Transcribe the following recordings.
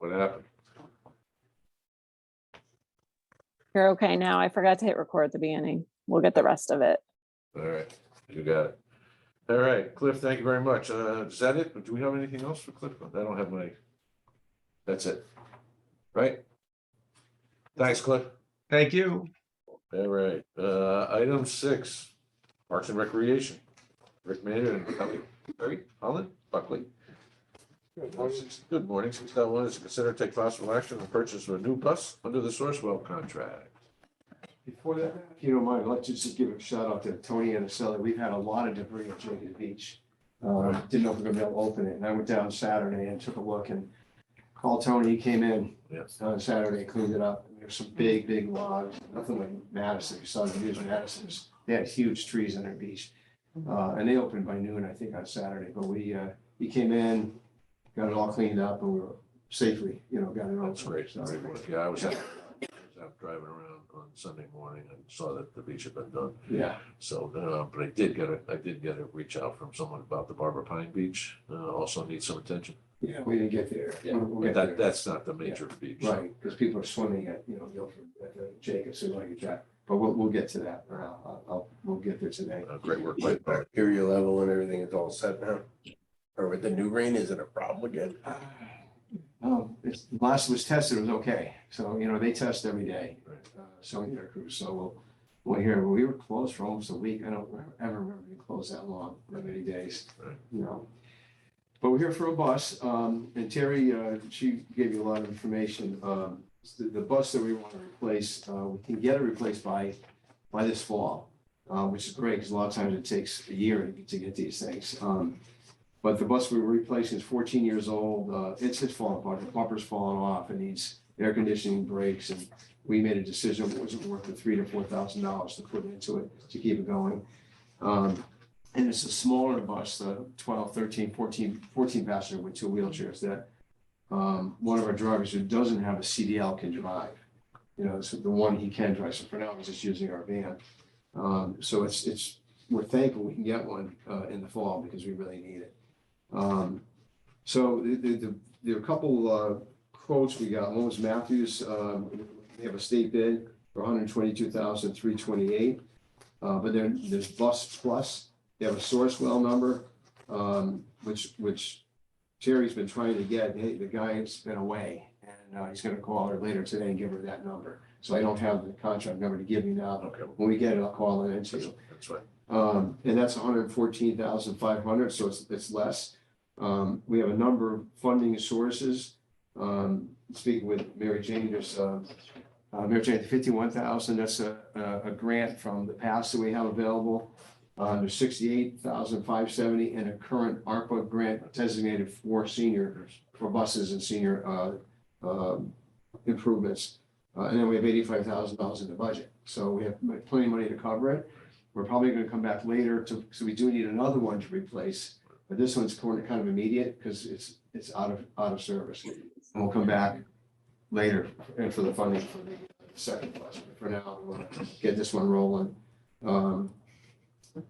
What happened? You're okay now. I forgot to hit record at the beginning. We'll get the rest of it. All right, you got it. All right, Cliff, thank you very much. Is that it? Do we have anything else for Cliff? I don't have my, that's it. Right? Thanks, Cliff. Thank you. All right, item 6, Parks and Recreation. Rick Maynard and Barry Holland, Buckley. Good morning. 6.1 is to consider take possible action on the purchase of a new bus under the Sourcewell contract. Before that, if you don't mind, let's just give a shout out to Tony and Acela. We've had a lot of debris at Jenkins Beach. Didn't know if we were gonna be able to open it. And I went down Saturday and took a look and called Tony. He came in Yes. on Saturday, cleaned it up. There's some big logs, nothing like Madison. You saw the news in Madison. They had huge trees on their beach. And they opened by noon, I think, on Saturday. But he came in, got it all cleaned up, and we were safely, got it all. That's great. Very good. Yeah, I was out driving around on Sunday morning and saw that the beach had been done. Yeah. So, but I did get a reach out from someone about the Barber Pine Beach. Also needs some attention. Yeah, we didn't get there. We'll But get there. that's not the major beach. so. Right, because people are swimming at, Guilford, at the Jacobs, so like that, but we'll get to that, we'll get there today. Great work by Barry. Area level and everything is all set now? Or with the new rain, is it a problem again? Last was tested, it was okay, so, they test every day, so in their crew, so we'll hear, we were closed for almost a week, I don't ever remember being closed that long, that many days, Right. But we're here for a bus, and Terry, she gave you a lot of information. The bus that we want to replace, we can get it replaced by this fall, which is great because a lot of times it takes a year to get these things. But the bus we're replacing is 14 years old. It's falling apart. The bumper's falling off. It needs air conditioning, brakes, and we made a decision it wasn't worth the $3,000 to $4,000 to put into it to keep it going. And it's a smaller bus, the 12, 13, 14 passenger with 2 wheelchairs that one of our drivers who doesn't have a CDL can drive. So the one he can drive. So for now, he's just using our van. So we're thankful we can get one in the fall because we really need it. So there are a couple quotes we got. One was Matthews. We have a state bid for $122,328. But then there's Bus Plus. They have a Sourcewell number, which Terry's been trying to get. Hey, the guy's been away, and he's going to call her later today and give her that number. So I don't have the contract number to give you now. Okay. When we get it, I'll call it into you. That's right. And that's $114,500, so it's less. We have a number of funding sources. Speaking with Mary Jane, there's Mary Jane, $51,000. That's a grant from the past that we have available. There's $68,570 and a current ARPA grant designated for seniors, for buses and senior improvements. And then we have $85,000 in the budget. So we have plenty of money to cover it. We're probably going to come back later so we do need another one to replace, but this one's kind of immediate because it's out of service. And we'll come back later and for the funding for the second bus. But for now, we want to get this one rolling.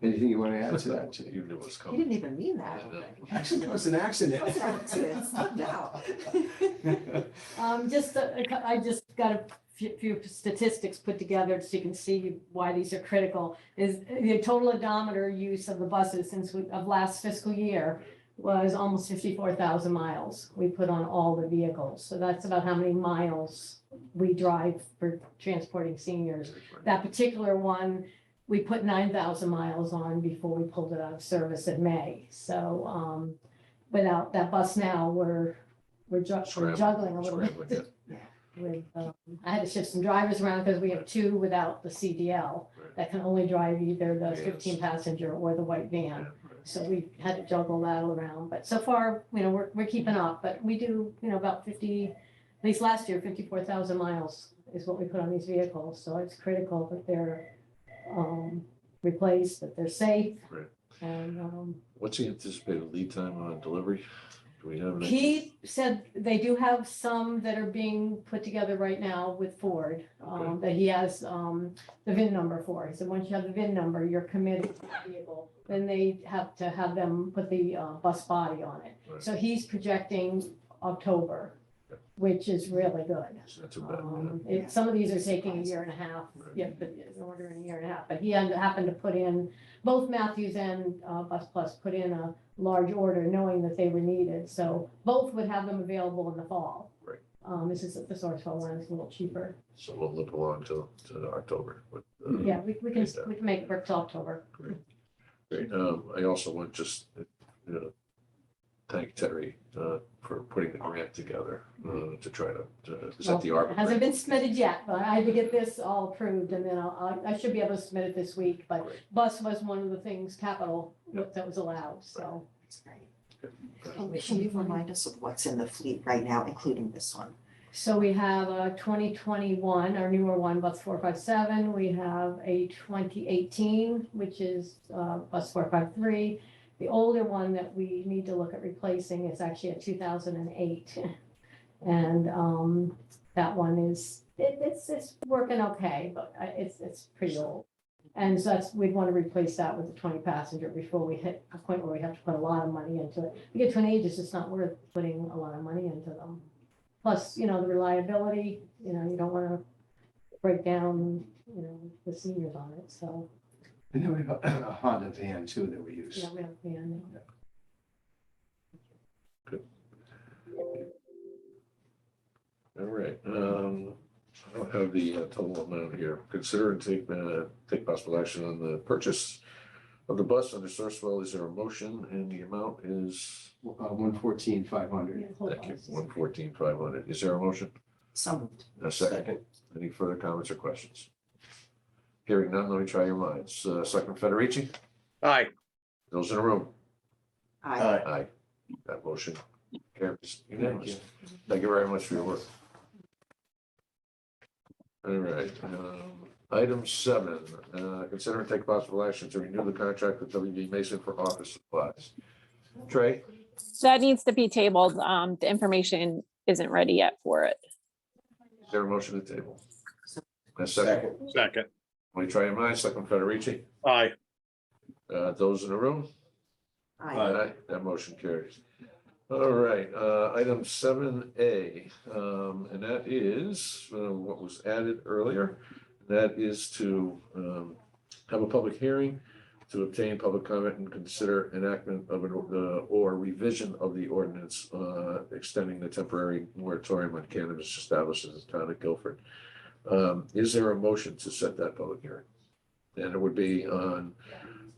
Anything you want to add to that? You knew it was You coming. didn't even mean that. Actually, it was an accident. It was an accident, slipped out. I just got a few statistics put together so you can see why these are critical. Is the total odometer use of the buses of last fiscal year was almost 54,000 miles we put on all the vehicles. So that's about how many miles we drive for transporting seniors. That particular one, we put 9,000 miles on before we pulled it out of service in May. So without that bus now, we're juggling a little bit. I had to shift some drivers around because we have 2 without the CDL that can only drive either the 15 passenger or the white van. So we had to juggle that around. But so far, we're keeping up. But we do, about 50, at least last year, 54,000 miles is what we put on these vehicles. So it's critical that they're replaced, that they're safe. Right. And What's the anticipated lead time on delivery? Do we have? he said they do have some that are being put together right now with Ford, Okay. that he has the VIN number for. He said, once you have the VIN number, you're committed to the vehicle. Then they have to have them put the bus body on it. Right. So he's projecting October which is really good. It's not too bad. Some of these are taking a year and a half, yeah, but in order in a year and a half, but he happened to put in, both Matthews and Bus Plus put in a large order knowing that they were needed, so both would have them available in the fall. Right. This is the Sourcewell one, it's a little cheaper. So we'll look along to October. But, Yeah, we can make it work till October. Great. I also want just, thank Terry, for putting the grant together, to try to set the Well, ARPA. it hasn't been submitted yet, but I had to get this all approved and then I should be able to submit it this week, but Great. bus was one of the things, capital, that was allowed, so. That's great. And should you remind us of what's in the fleet right now, including this one? So we have a 2021, our newer one, bus 457. We have a 2018, which is bus 453. The older one that we need to look at replacing is actually a 2008. And that one is, it's working okay, but it's pretty old. And so we'd want to replace that with a 20 passenger before we hit a point where we have to put a lot of money into it. We get to an age, it's just not worth putting a lot of money into them. Plus, the reliability, you don't want to break down, the seniors on it, so, And then we have a Honda van too that we use. we have, All right, I don't have the total amount here. Consider and take possible action on the purchase of the bus under Sourcewell. Is there a motion? And the amount is, 114,500. thank you, 114,500. Is there a motion? So moved. A second. Any further comments or questions? Hearing none, let me try your minds. Selectman Federici? Aye. Those in the room? Aye. Aye. That motion carries unanimously. Thank you very much for your work. All right, item 7, consider and take possible action to renew the contract with WB Mason for office supplies. Trey, That needs to be tabled. The information isn't ready yet for it. is there a motion to table? A second. Second. Let me try your minds. Selectman Federici? Aye. Those in the room? Aye. That motion carries. All right, item 7A, and that is what was added earlier. That is to have a public hearing to obtain public comment and consider enactment of or revision of the ordinance extending the temporary moratorium on cannabis establishments in the town of Guilford. Is there a motion to set that public hearing? And it would be on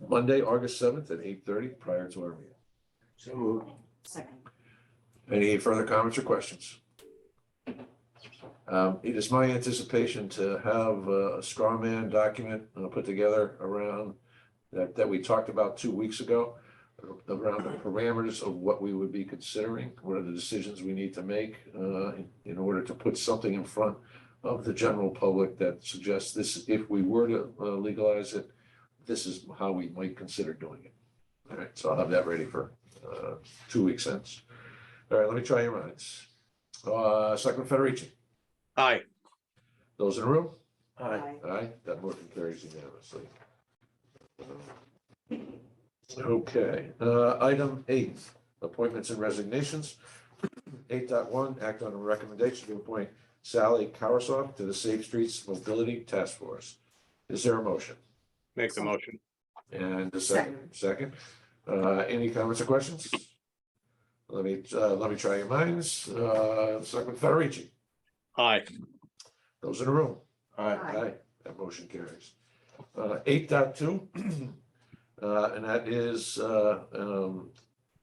Monday, August 7th at 8:30 prior to our meeting. So moved. Second. Any further comments or questions? It is my anticipation to have a straw man document put together around that we talked about 2 weeks ago, around the parameters of what we would be considering, what are the decisions we need to make in order to put something in front of the general public that suggests this, if we were to legalize it, this is how we might consider doing it. All right, so I'll have that ready for 2 weeks hence. All right, let me try your minds. Selectman Federici, Aye. those in the room? Aye. Aye, that motion carries unanimously. Okay, item 8, appointments and resignations. 8.1, act on a recommendation to appoint Sally Karasoff to the Safe Streets Mobility Task Force. Is there a motion? Make the motion. And a second. Any comments or questions? Let me try your minds. Selectman Federici, Aye. those in the room? Aye. That motion carries. 8.2, and that is a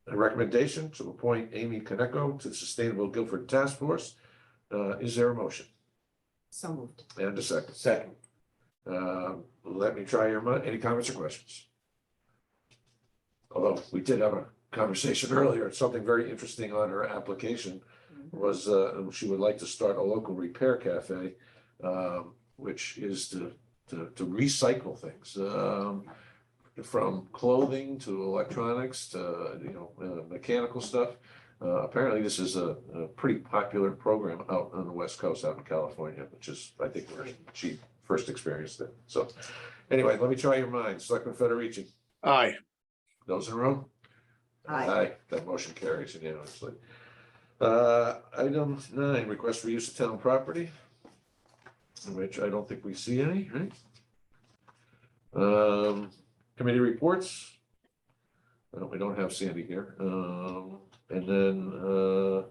recommendation to appoint Amy Kaneko to the Sustainable Guilford Task Force. Is there a motion? So moved. And a second. Second. Let me try your mind. Any comments or questions? Although we did have a conversation earlier, something very interesting on her application was she would like to start a local repair cafe, which is to recycle things, from clothing to electronics to mechanical stuff. Apparently, this is a pretty popular program out on the West Coast, out in California, which is, I think, where she first experienced it. So, anyway, let me try your minds. Selectman Federici, Aye. those in the room? Aye. That motion carries unanimously. Item 9, request for use of town property, which I don't think we see any, right? Committee reports. We don't have Sandy here. And then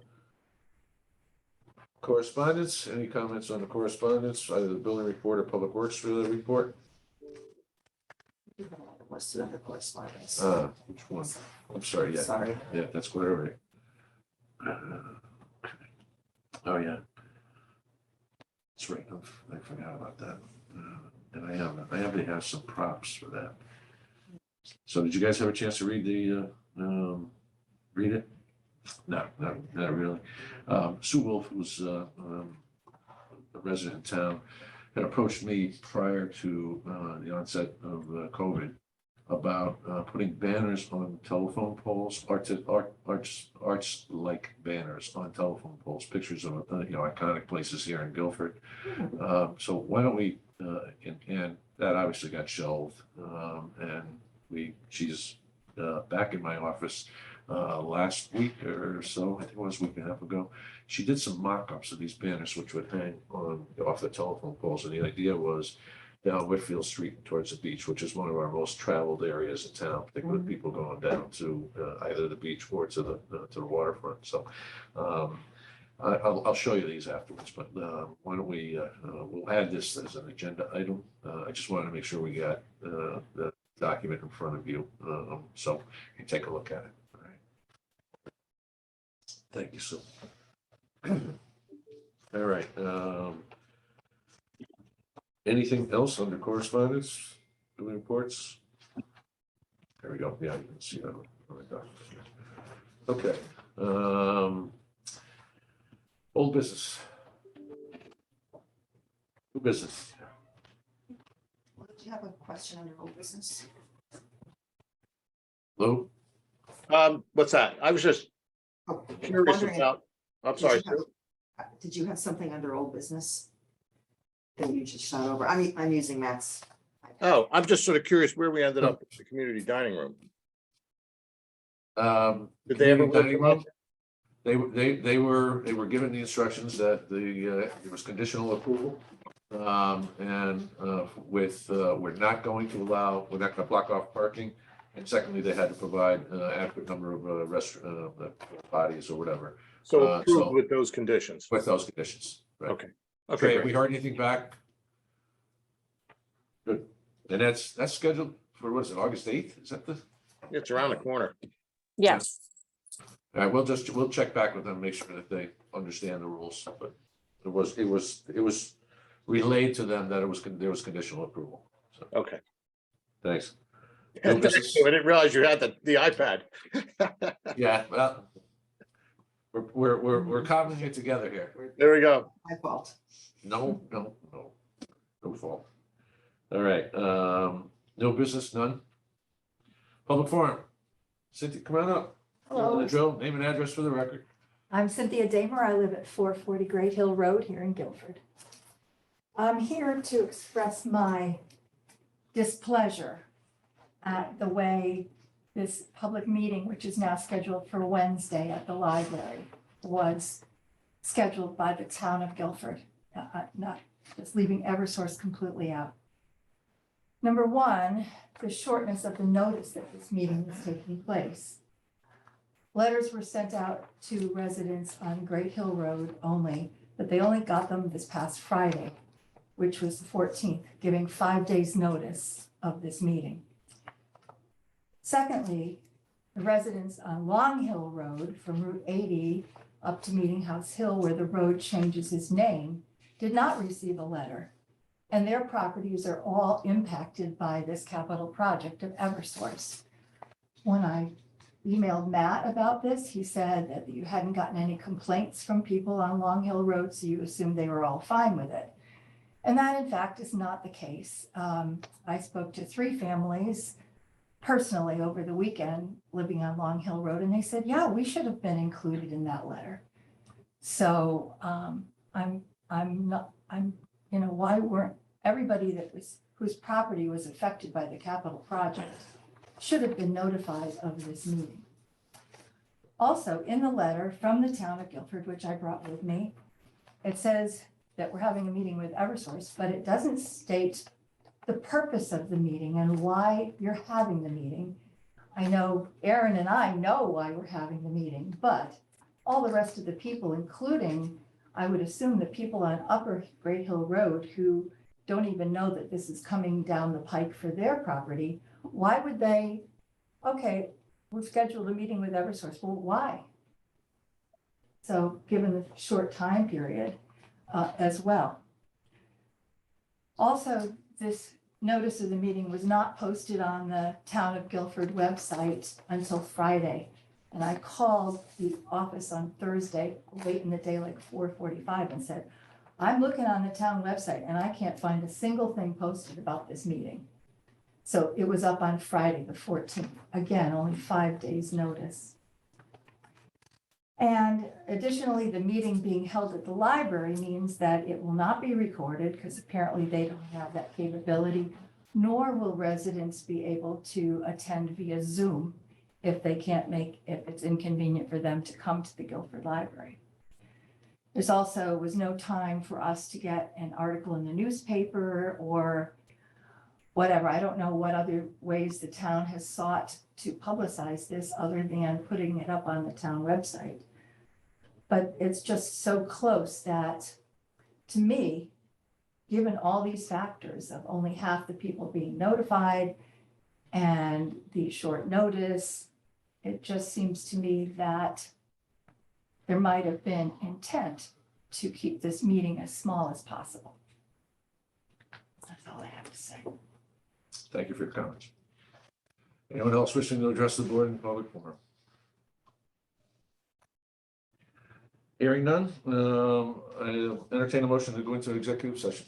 correspondence. Any comments on the correspondence, either the building report or public works related report? What's the other correspondence? Which one? I'm sorry, yeah. Sorry. Yeah, that's quite all right. Oh, yeah. That's right. I forgot about that. And I have to have some props for that. So did you guys have a chance to read read it? No, not really. Sue Wolf, who's a resident in town, had approached me prior to the onset of COVID about putting banners on telephone poles, arch-like banners on telephone poles, pictures of iconic places here in Guilford. So why don't we? And that obviously got shelved, and she's back in my office last week or so. I think it was a week and a half ago. She did some mock-ups of these banners, which would hang off the telephone poles, and the idea was down Whitfield Street towards the beach, which is one of our most traveled areas in town, particularly with people going down to either the beach or to the waterfront. So I'll show you these afterwards, but why don't we, we'll add this as an agenda item. I just wanted to make sure we got the document in front of you, so you can take a look at it. All right. Thank you, Sue. All right. Anything else under correspondence, doing reports? There we go. Yeah, you can see that on the document. Okay. Old business. New business. Well, did you have a question under old business? Lou? What's that? I was just Oh, curious wondering, about, I'm sorry, Sue. did you have something under old business that you just shot over? I'm using Matt's. Oh, I'm just sort of curious where we ended up with the community dining room. Did they ever Community dining work room? They were given the instructions that there was conditional approval. And we're not going to block off parking. And secondly, they had to provide adequate number of restaurant bodies or whatever. So so- approved with those conditions? With those conditions. Right. Okay. Trey, Okay, have we great. heard anything back? Good. And that's scheduled for, what is it, August 8th? Is that the? It's around the corner. Yes. All right, we'll check back with them, make sure that they understand the rules, but it was relayed to them that there was conditional approval. So, Okay. thanks. I didn't realize you had the iPad. Yeah, well, we're cobbling it together here. There we go. My fault. No fault. All right, no business, none. Public forum. Cynthia, come on up. Hello, Joe, name and address for the record. I'm Cynthia Damer. I live at 440 Great Hill Road here in Guilford. I'm here to express my displeasure at the way this public meeting, which is now scheduled for Wednesday at the library, was scheduled by the town of Guilford, not just leaving Eversource completely out. Number one, the shortness of the notice that this meeting was taking place. Letters were sent out to residents on Great Hill Road only, but they only got them this past Friday, which was the 14th, giving 5 days notice of this meeting. Secondly, the residents on Long Hill Road from Route 80 up to Meeting House Hill, where the road changes its name, did not receive a letter. And their properties are all impacted by this capital project of Eversource. When I emailed Matt about this, he said that you hadn't gotten any complaints from people on Long Hill Road, so you assumed they were all fine with it. And that in fact is not the case. I spoke to 3 families personally over the weekend living on Long Hill Road, and they said, yeah, we should have been included in that letter. So why weren't everybody whose property was affected by the capital project should have been notified of this meeting. Also, in the letter from the town of Guilford, which I brought with me, it says that we're having a meeting with Eversource, but it doesn't state the purpose of the meeting and why you're having the meeting. I know Aaron and I know why we're having the meeting, but all the rest of the people, including, I would assume, the people on Upper Great Hill Road who don't even know that this is coming down the pike for their property, why would they, okay, we've scheduled a meeting with Eversource, well, why? So given the short time period as well. Also, this notice of the meeting was not posted on the Town of Guilford website until Friday. And I called the office on Thursday, late in the day, like 4:45, and said, I'm looking on the town website and I can't find a single thing posted about this meeting. So it was up on Friday, the 14th. Again, only 5 days notice. And additionally, the meeting being held at the library means that it will not be recorded because apparently they don't have that capability, nor will residents be able to attend via Zoom if it's inconvenient for them to come to the Guilford Library. There's also was no time for us to get an article in the newspaper or whatever. I don't know what other ways the town has sought to publicize this other than putting it up on the town website. But it's just so close that, to me, given all these factors of only half the people being notified and the short notice, it just seems to me that there might have been intent to keep this meeting as small as possible. That's all I have to say. Thank you for your comments. Anyone else wishing to address the board in public forum? Hearing none, I entertain a motion to go into executive session.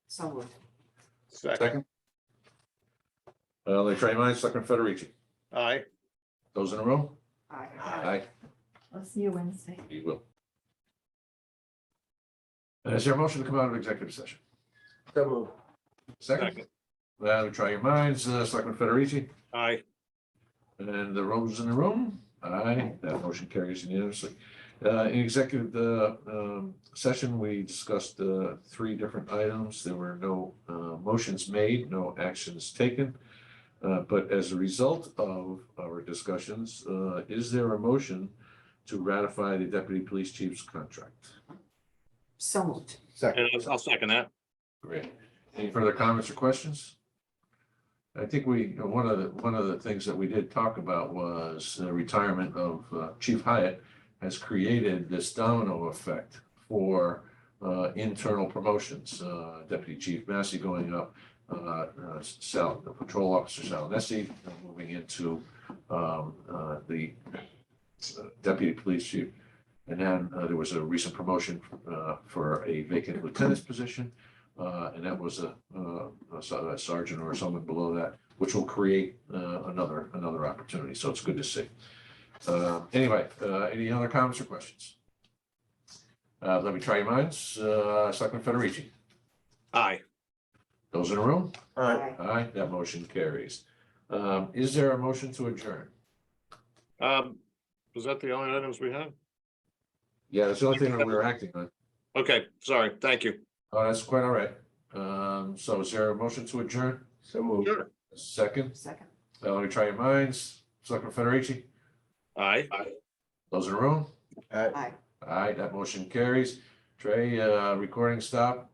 So moved. Second. Let me try your minds, Selectman Federici. Aye. Those in the room? Aye. Aye. I'll see you Wednesday. You will. Is there a motion to come out of executive session? So moved. Second. Let me try your minds, Selectman Federici. Aye. And the Rose in the room? Aye. That motion carries unanimously. In executive session, we discussed 3 different items. There were no motions made, no actions taken. But as a result of our discussions, is there a motion to ratify the deputy police chief's contract? So moved. And I'll second that. Great. Any further comments or questions? I think one of the things that we did talk about was the retirement of Chief Hyatt has created this domino effect for internal promotions. Deputy Chief Massey going up, the Patrol Officer Sal Nessie moving into the Deputy Police Chief. And then there was a recent promotion for a vacant lieutenant's position. And that was a sergeant or someone below that, which will create another opportunity. So it's good to see. Anyway, any other comments or questions? Let me try your minds. Selectman Federici. Aye. Those in the room? Aye. Aye, that motion carries. Is there a motion to adjourn? Was that the only items we had? Yeah, that's the only thing that we're acting on. Okay, sorry, thank you. Oh, that's quite all right. So is there a motion to adjourn? So moved. Sure. Second? Second. Let me try your minds. Selectman Federici. Aye. Those in the room? Aye. Aye, that motion carries. Trey, recording stop.